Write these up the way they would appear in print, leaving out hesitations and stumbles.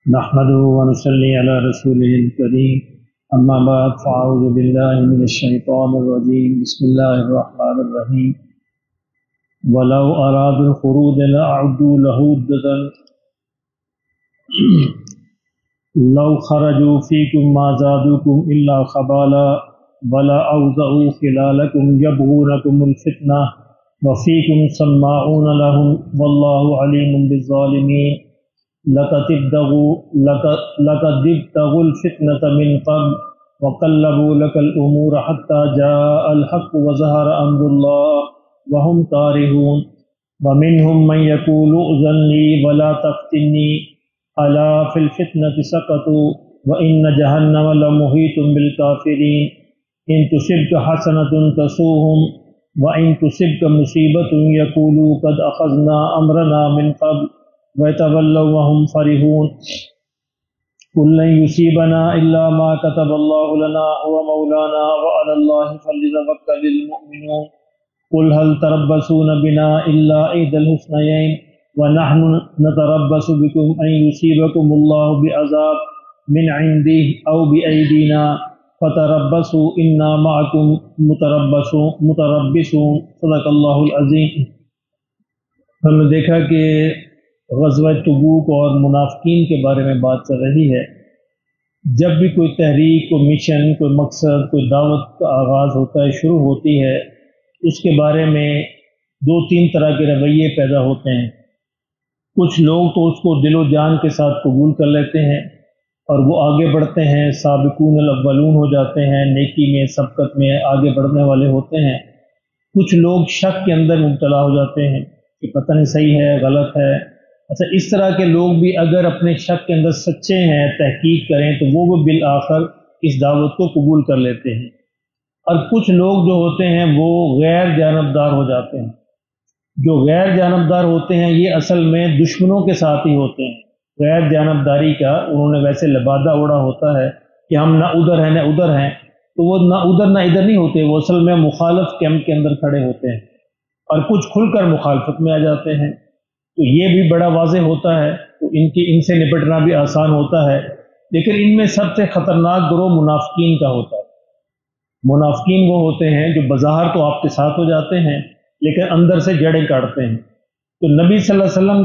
نحمده ونصلي على رسوله الكريم اما بعد فاعوذ بالله من الشيطان الرجيم بسم الله الرحمن الرحيم ولو ارادوا الخروج لاعدوا له عدة لو خرجوا فيكم ما زادوكم الا خبالا ولا اوضعوا خلالكم يبغونكم الفتنة وفيكم سماعون لهم والله عليم بالظالمين لقد ابتغوا الفتنة من قبل وقلبوا لك الأمور حتى جاء الحق وظهر أمر الله وهم كارهون ومنهم من يقول ائذن لي ولا تفتني ألا في الفتنة سقطوا وإن جهنم لمحيط بالكافرين إن تصبك حسنة تسوهم وإن تصبك مصيبة يقولوا قد أخذنا أمرنا من قبل وَيَتَوَلَّوْا وَهُمْ فَرِحُونَ قُلْ لَنْ يُصِيبَنَا إِلَّا مَا كَتَبَ اللَّهُ لَنَا هُوَ مَوْلَانَا وَعَلَى اللَّهِ فَلْيَتَوَكَّلِ الْمُؤْمِنُونَ قُلْ هَلْ تَرَبَّصُونَ بِنَا إِلَّا إِحْدَى الْحُسْنَيَيْنِ وَنَحْنُ نَتَرَبَّصُ بِكُمْ أَنْ يُصِيبَكُمُ اللَّهُ بِعَذَابٍ مِنْ عِنْدِهِ أَوْ بِأَيْدِينَا فَتَرَبَّصُوا إِنَّا مَعَكُمْ مُتَرَبِّصُونَ صدق اللہ العظیم۔ ہم نے دیکھا کہ غزوہ تبوک اور منافقین کے بارے میں بات چل رہی ہے۔ جب بھی کوئی تحریک، کوئی مشن، کوئی مقصد، کوئی دعوت کا آغاز ہوتا ہے، شروع ہوتی ہے، اس کے بارے میں دو تین طرح کے رویے پیدا ہوتے ہیں۔ کچھ لوگ تو اس کو دل و جان کے ساتھ قبول کر لیتے ہیں اور وہ آگے بڑھتے ہیں، سابقون الاولون ہو جاتے ہیں، نیکی میں، سبقت میں آگے بڑھنے والے ہوتے ہیں۔ کچھ لوگ شک کے اندر مبتلا ہو جاتے ہیں کہ پتہ نہیں صحیح ہے، غلط ہے۔ اچھا، اس طرح کے لوگ بھی اگر اپنے شک کے اندر سچے ہیں، تحقیق کریں تو وہ بھی بالآخر اس دعوت کو قبول کر لیتے ہیں۔ اور کچھ لوگ جو ہوتے ہیں وہ غیر جانبدار ہو جاتے ہیں۔ جو غیر جانبدار ہوتے ہیں یہ اصل میں دشمنوں کے ساتھ ہی ہوتے ہیں۔ غیر جانبداری کا انہوں نے ویسے لبادہ اوڑا ہوتا ہے کہ ہم نہ ادھر ہیں نہ ادھر ہیں، تو وہ نہ ادھر نہ ادھر نہیں ہوتے، وہ اصل میں مخالف کیمپ کے اندر کھڑے ہوتے ہیں، اور کچھ کھل کر مخالفت میں آ جاتے ہیں۔ تو یہ بھی بڑا واضح ہوتا ہے، تو ان سے نپٹنا بھی آسان ہوتا ہے۔ لیکن ان میں سب سے خطرناک گروہ منافقین کا ہوتا ہے۔ منافقین وہ ہوتے ہیں جو بظاہر تو آپ کے ساتھ ہو جاتے ہیں لیکن اندر سے جڑیں کاٹتے ہیں۔ تو نبی صلی اللہ علیہ وسلم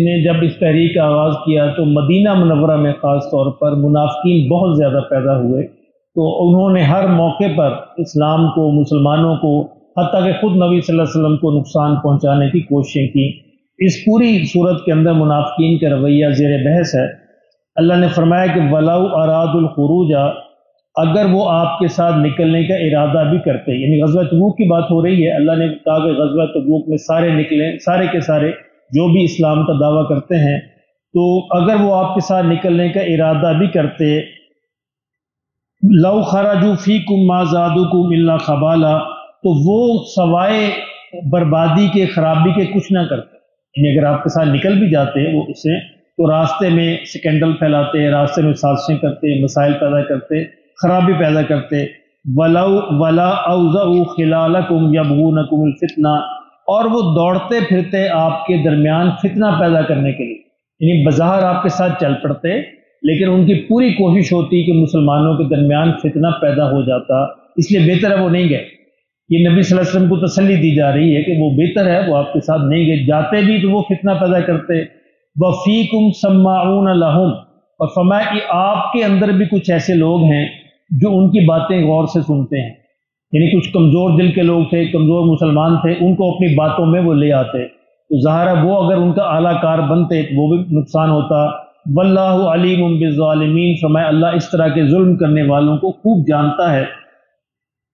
نے جب اس تحریک کا آغاز کیا تو مدینہ منورہ میں خاص طور پر منافقین بہت زیادہ پیدا ہوئے، تو انہوں نے ہر موقع پر اسلام کو، مسلمانوں کو، حتیٰ کہ خود نبی صلی اللہ علیہ وسلم کو نقصان پہنچانے کی کوششیں کی۔ اس پوری صورت کے اندر منافقین کا رویہ زیر بحث ہے۔ اللہ نے فرمایا کہ وَلَوْ أَرَادُوا الْخُرُوجَ، اگر وہ آپ کے ساتھ نکلنے کا ارادہ بھی کرتے، یعنی غزوہ تبوک کی بات ہو رہی ہے۔ اللہ نے کہا کہ غزوہ تبوک میں سارے نکلیں، سارے کے سارے جو بھی اسلام کا دعویٰ کرتے ہیں، تو اگر وہ آپ کے ساتھ نکلنے کا ارادہ بھی کرتے، لَوْ خَرَجُوا فِيكُمْ مَا زَادُوكُمْ إِلَّا خَبَالًا، تو وہ سوائے بربادی کے، خرابی کے کچھ نہ کرتے۔ یعنی اگر آپ کے ساتھ نکل بھی جاتے وہ اس سے، تو راستے میں سکینڈل پھیلاتے، راستے میں سازشیں کرتے، مسائل پیدا کرتے، خرابی پیدا کرتے۔ وَلَا أَوْضَعُوا خِلَالَكُمْ يَبْغُونَكُمُ الْفِتْنَةَ، اور وہ دوڑتے پھرتے آپ کے درمیان فتنہ پیدا کرنے کے لیے، یعنی بظاہر آپ کے ساتھ چل پڑتے لیکن ان کی پوری کوشش ہوتی کہ مسلمانوں کے درمیان فتنہ پیدا ہو جاتا، اس لیے بہتر ہے وہ نہیں گئے۔ یہ نبی صلی اللہ علیہ وسلم کو تسلی دی جا رہی ہے کہ وہ بہتر ہے وہ آپ کے ساتھ نہیں گئے، جاتے بھی تو وہ فتنہ پیدا کرتے۔ وَفِيكُمْ سَمَّاعُونَ لَهُمْ، اور فرمایا کہ آپ کے اندر بھی کچھ ایسے لوگ ہیں جو ان کی باتیں غور سے سنتے ہیں، یعنی کچھ کمزور دل کے لوگ تھے، کمزور مسلمان تھے، ان کو اپنی باتوں میں وہ لے آتے، تو ظاہر ہے وہ اگر ان کا اعلیٰ کار بنتے تو وہ بھی نقصان ہوتا۔ وَاللَّهُ عَلِيمٌ بِالظَّالِمِينَ، فرمایا اللہ اس طرح کے ظلم کرنے والوں کو خوب جانتا ہے۔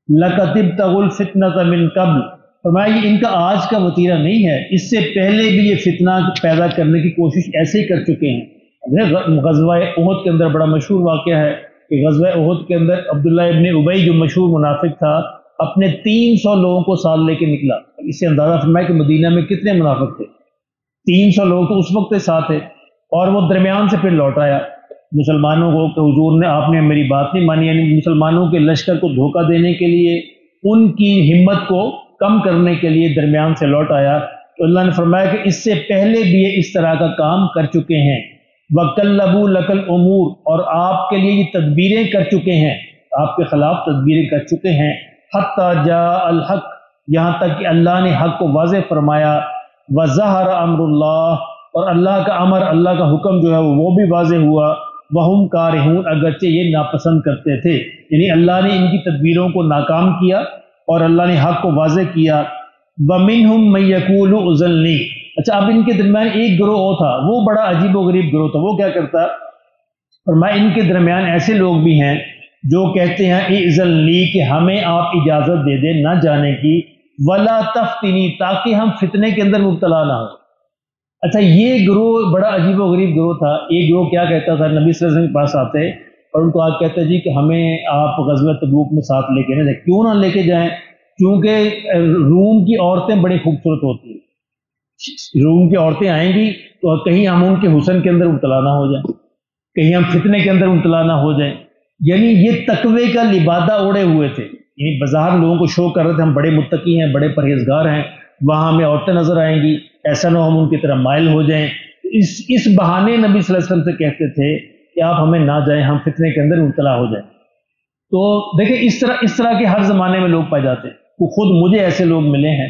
لَقَدِ ابْتَغُوا الْفِتْنَةَ مِنْ قَبْلُ، فرمایا یہ ان کا آج کا وتیرہ نہیں ہے، اس سے پہلے بھی یہ فتنہ پیدا کرنے کی کوشش ایسے ہی کر چکے ہیں۔ غزوہ احد کے اندر بڑا مشہور واقعہ ہے کہ غزوہ احد کے اندر عبداللہ ابن ابی جو مشہور منافق تھا، اپنے 300 لوگوں کو ساتھ لے کے نکلا۔ اس سے اندازہ فرمایا کہ مدینہ میں کتنے منافق تھے، 300 لوگ تو اس وقت ساتھ تھے، اور وہ درمیان سے پھر لوٹ آیا مسلمانوں کو کہ حضور نے، آپ نے میری بات نہیں مانی، یعنی مسلمانوں کے لشکر کو دھوکہ دینے کے لیے، ان کی ہمت کو کم کرنے کے لیے درمیان سے لوٹ آیا۔ تو اللہ نے فرمایا کہ اس سے پہلے بھی یہ اس طرح کا کام کر چکے ہیں۔ وَقَلَّبُوا لَكَ الْأُمُورَ، اور آپ کے لیے یہ تدبیریں کر چکے ہیں، آپ کے خلاف تدبیریں کر چکے ہیں، حَتَّى جَاءَ الْحَقُّ، یہاں تک کہ اللہ نے حق کو واضح فرمایا، وَظَهَرَ أَمْرُ اللَّهِ، اور اللہ کا امر، اللہ کا حکم جو ہے وہ بھی واضح ہوا، وَهُمْ كَارِهُونَ، اگرچہ یہ ناپسند کرتے تھے، یعنی اللہ نے ان کی تدبیروں کو ناکام کیا اور اللہ نے حق کو واضح کیا۔ وَمِنْهُمْ مَن يَقُولُ اُذِن لِّي، اچھا اب ان کے درمیان ایک گروہ اور تھا، وہ بڑا عجیب و غریب گروہ تھا، وہ کیا کرتا، فرمایا ان کے درمیان ایسے لوگ بھی ہیں جو کہتے ہیں اِذِن لِّی، کہ ہمیں آپ اجازت دے دیں نہ جانے کی، وَلَا تَفْتِنِی، تاکہ ہم فتنے کے اندر مبتلا نہ ہوں۔ اچھا یہ گروہ بڑا عجیب و غریب گروہ تھا۔ ایک گروہ کیا کہتا تھا، نبی صلی اللہ علیہ وسلم کے پاس آتے اور ان کو آج کہتے جی کہ ہمیں آپ غزوہ تبوک میں ساتھ لے کے نہ جائیں۔ کیوں نہ لے کے جائیں؟ کیونکہ روم کی عورتیں بڑی خوبصورت ہوتی ہیں، روم کی عورتیں آئیں گی تو کہیں ہم ان کے حسن کے اندر مبتلا نہ ہو جائیں، کہیں ہم فتنے کے اندر مبتلا نہ ہو جائیں۔ یعنی یہ تقوی کا لبادہ اوڑے ہوئے تھے، یعنی بظاہر لوگوں کو شو کر رہے تھے ہم بڑے متقی ہیں، بڑے پرہیزگار ہیں، وہاں ہمیں عورتیں نظر آئیں گی، ایسا نہ ہو ہم ان کی طرح مائل ہو جائیں۔ اس بہانے نبی صلی اللہ علیہ وسلم سے کہتے تھے کہ آپ ہمیں نہ جائیں، ہم فتنے کے اندر مبتلا ہو جائیں۔ تو دیکھیں اس طرح کے ہر زمانے میں لوگ پائے جاتے ہیں۔ خود مجھے ایسے لوگ ملے ہیں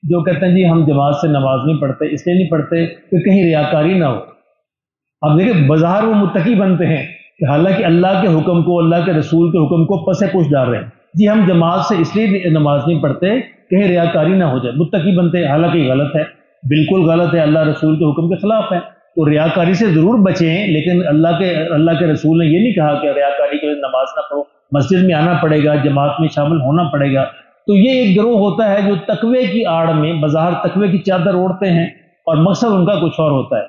جو کہتے ہیں جی ہم جماعت سے نماز نہیں پڑھتے، اس لیے نہیں پڑھتے کہ کہیں ریاکاری نہ ہو۔ اب دیکھیں بظاہر وہ متقی بنتے ہیں کہ حالانکہ اللہ کے حکم کو، اللہ کے رسول کے حکم کو پس پش ڈال رہے ہیں، جی ہم جماعت سے اس لیے نماز نہیں پڑھتے کہیں ریاکاری نہ ہو جائے، متقی بنتے ہیں، حالانکہ یہ غلط ہے، بالکل غلط ہے، اللہ رسول کے حکم کے خلاف ہے۔ تو ریاکاری سے ضرور بچیں، لیکن اللہ کے رسول نے یہ نہیں کہا کہ ریاکاری کے لیے نماز نہ پڑھو، مسجد میں آنا پڑے گا، جماعت میں شامل ہونا پڑے گا۔ تو یہ ایک گروہ ہوتا ہے جو تقوی کی آڑ میں بظاہر تقوی کی چادر اوڑھتے ہیں اور مقصد ان کا کچھ اور ہوتا ہے۔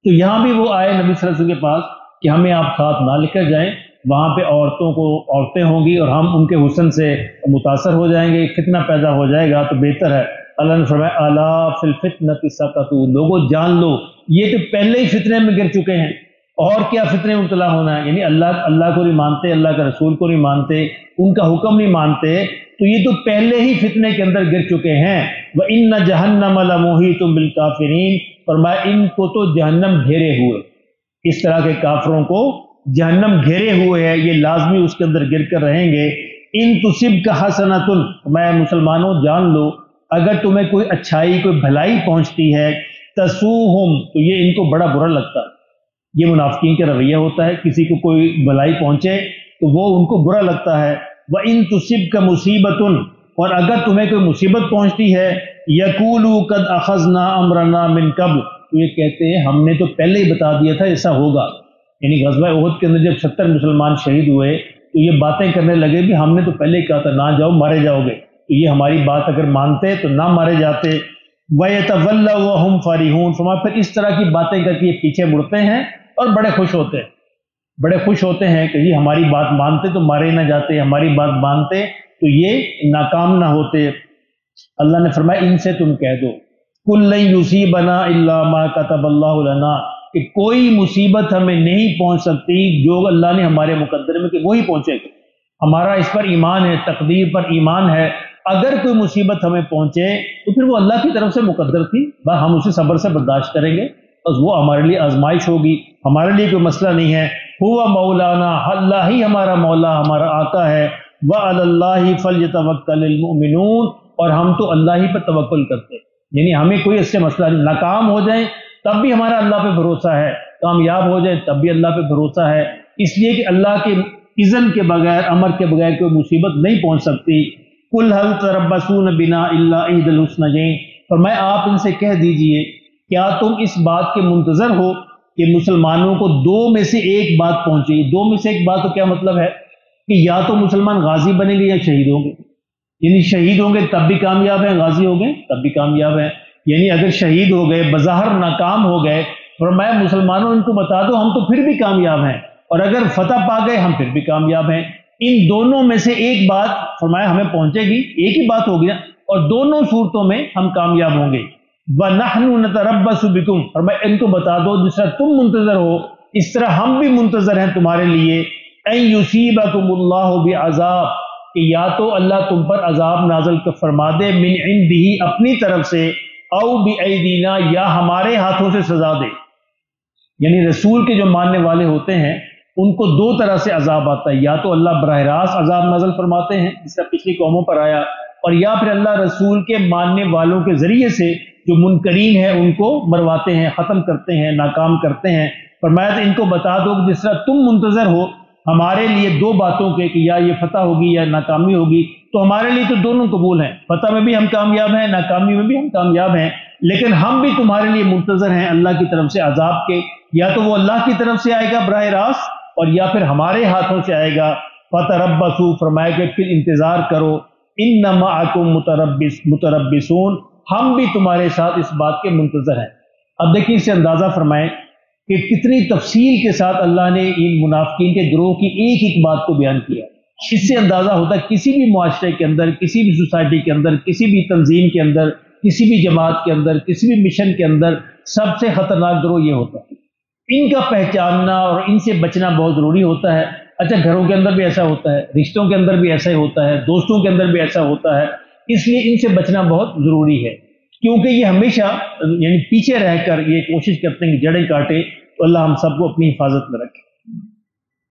تو یہاں بھی وہ آئے نبی صلی اللہ علیہ وسلم کے پاس کہ ہمیں آپ ساتھ نہ لے کر جائیں، وہاں پہ عورتیں ہوں گی اور ہم ان کے حسن سے متاثر ہو جائیں گے، فتنہ پیدا ہو جائے گا، تو بہتر ہے۔ اللہ نے فرمایا الا فی الفتنۃ سقطوا، لوگوں جان لو یہ تو پہلے ہی فتنے میں گر چکے ہیں، اور کیا فتنے میں مبتلا ہونا ہے، یعنی اللہ کو نہیں مانتے، اللہ کے رسول کو نہیں مانتے، ان کا حکم نہیں مانتے، تو یہ تو پہلے ہی فتنے کے اندر گر چکے ہیں۔ وَإِنَّ جَهَنَّمَ لَمُحِيطٌ بِالْكَافِرِينَ، فرمایا ان کو تو جہنم گھیرے ہوئے، اس طرح کے کافروں کو جہنم گھیرے ہوئے ہے، یہ لازمی اس کے اندر گر کر رہیں گے۔ ان تصبک حسنۃ، میں مسلمانوں جان لو اگر تمہیں کوئی اچھائی، کوئی بھلائی پہنچتی ہے، تسوہم، تو یہ ان کو بڑا برا لگتا ہے۔ یہ منافقین کا رویہ ہوتا ہے، کسی کو کوئی بھلائی پہنچے تو وہ ان کو برا لگتا ہے۔ وَإِن تُصِبْكَ مُصِیبَةٌ، اور اگر تمہیں کوئی مصیبت پہنچتی ہے، یقولوا قد اخذنا امرنا من قبل، تو یہ کہتے ہیں ہم نے تو پہلے ہی بتا دیا تھا ایسا ہوگا۔ یعنی غزوہ احد کے اندر جب 70 مسلمان شہید ہوئے تو یہ باتیں کرنے لگے کہ ہم نے تو پہلے ہی کہا تھا نہ جاؤ مارے جاؤ گے، تو یہ ہماری بات اگر مانتے تو نہ مارے جاتے۔ وَيَتَوَلَّوْا وَهُمْ فَرِحُونَ، فرمایا پھر اس طرح کی باتیں کر کے یہ پیچھے مڑتے ہیں اور بڑے خوش ہوتے ہیں، بڑے خوش ہوتے ہیں کہ یہ ہماری بات مانتے تو مارے نہ جاتے، ہماری بات مانتے تو یہ ناکام نہ ہوتے۔ اللہ نے فرمایا ان سے تم کہہ دو قُل لَن يُصِيبَنَا إِلَّا مَا كَتَبَ اللَّهُ لَنَا، کہ کوئی مصیبت ہمیں نہیں پہنچ سکتی جو اللہ نے ہمارے مقدر میں کہ وہی پہنچے گا، ہمارا اس پر ایمان ہے، تقدیر پر ایمان ہے، اگر کوئی مصیبت ہمیں پہنچے تو پھر وہ اللہ کی طرف سے مقدر تھی، بس ہم اسے صبر سے برداشت کریں گے، بس وہ ہمارے لیے آزمائش ہوگی، ہمارے لیے کوئی مسئلہ نہیں ہے۔ ہوا مولانا، اللہ ہی ہمارا مولا، ہمارا آقا ہے۔ وعلی اللہ فلیتوکل المؤمنون، اور ہم تو اللہ ہی پر توکل کرتے ہیں، یعنی ہمیں کوئی اس سے مسئلہ نہیں، ناکام ہو جائیں تب بھی ہمارا اللہ پہ بھروسہ ہے، کامیاب ہو جائے تب بھی اللہ پہ بھروسہ ہے، اس لیے کہ اللہ کے اذن کے بغیر، امر کے بغیر کوئی مصیبت نہیں پہنچ سکتی۔ قل هل تربصون بنا الا احدى الحسنيين، فرمایا آپ ان سے کہہ دیجئے کیا تم اس بات کے منتظر ہو کہ مسلمانوں کو دو میں سے ایک بات پہنچے؟ دو میں سے ایک بات تو کیا مطلب ہے کہ یا تو مسلمان غازی بنیں گے یا شہید ہوں گے، یعنی شہید ہوں گے تب بھی کامیاب ہیں، غازی ہو گئے تب بھی کامیاب ہیں، یعنی اگر شہید ہو گئے بظاہر ناکام ہو گئے، فرمایا مسلمانوں ان کو بتا دو ہم تو پھر بھی کامیاب ہیں، اور اگر فتح پا گئے ہم پھر بھی کامیاب ہیں۔ ان دونوں میں سے ایک بات فرمایا ہمیں پہنچے گی، ایک ہی بات ہوگی نا، اور دونوں صورتوں میں ہم کامیاب ہوں گے۔ وَنَحْنُ نَتَرَبَّصُ بِكُمْ، فرمایا ان کو بتا دو جس طرح تم منتظر ہو اس طرح ہم بھی منتظر ہیں تمہارے لیے، اَن يُصِيبَكُمُ اللَّهُ بِعَذَابٍ، کہ یا تو اللہ تم پر عذاب نازل فرما دے، من عنده اپنی طرف سے، او بِأَيْدِينَا، یا ہمارے ہاتھوں سے سزا دے۔ یعنی رسول کے جو ماننے والے ہوتے ہیں ان کو دو طرح سے عذاب آتا ہے، یا تو اللہ براہ راست عذاب نازل فرماتے ہیں جس طرح پچھلی قوموں پر آیا، اور یا پھر اللہ رسول کے ماننے والوں کے ذریعے سے جو منکرین ہیں ان کو مرواتے ہیں، ختم کرتے ہیں، ناکام کرتے ہیں۔ فرمایا تو ان کو بتا دو کہ جس طرح تم منتظر ہو ہمارے لیے دو باتوں کے کہ یا یہ فتح ہوگی یا ناکامی ہوگی، تو ہمارے لیے تو دونوں قبول ہیں، فتح میں بھی ہم کامیاب ہیں، ناکامی میں بھی ہم کامیاب ہیں، لیکن ہم بھی تمہارے لیے منتظر ہیں اللہ کی طرف سے عذاب کے، یا تو وہ اللہ کی طرف سے آئے گا براہ راست اور یا پھر ہمارے ہاتھوں سے آئے گا۔ فتربصوا، فرمایا کہ پھر انتظار کرو، ان معکم متربصون، ہم بھی تمہارے ساتھ اس بات کے منتظر ہیں۔ اب دیکھیں اس سے اندازہ فرمائیں کہ کتنی تفصیل کے ساتھ اللہ نے ان منافقین کے گروہ کی ایک ایک بات کو بیان کیا۔ اس سے اندازہ ہوتا ہے کسی بھی معاشرے کے اندر، کسی بھی سوسائٹی کے اندر، کسی بھی تنظیم کے اندر، کسی بھی جماعت کے اندر، کسی بھی مشن کے اندر سب سے خطرناک گروہ یہ ہوتا ہے۔ ان کا پہچاننا اور ان سے بچنا بہت ضروری ہوتا ہے۔ اچھا، گھروں کے اندر بھی ایسا ہوتا ہے، رشتوں کے اندر بھی ایسا ہی ہوتا ہے، دوستوں کے اندر بھی ایسا ہوتا ہے، اس لیے ان سے بچنا بہت ضروری ہے، کیونکہ یہ ہمیشہ یعنی پیچھے رہ کر یہ کوشش کرتے ہیں کہ جڑیں کاٹے۔ تو اللہ ہم سب کو اپنی حفاظت میں رکھے۔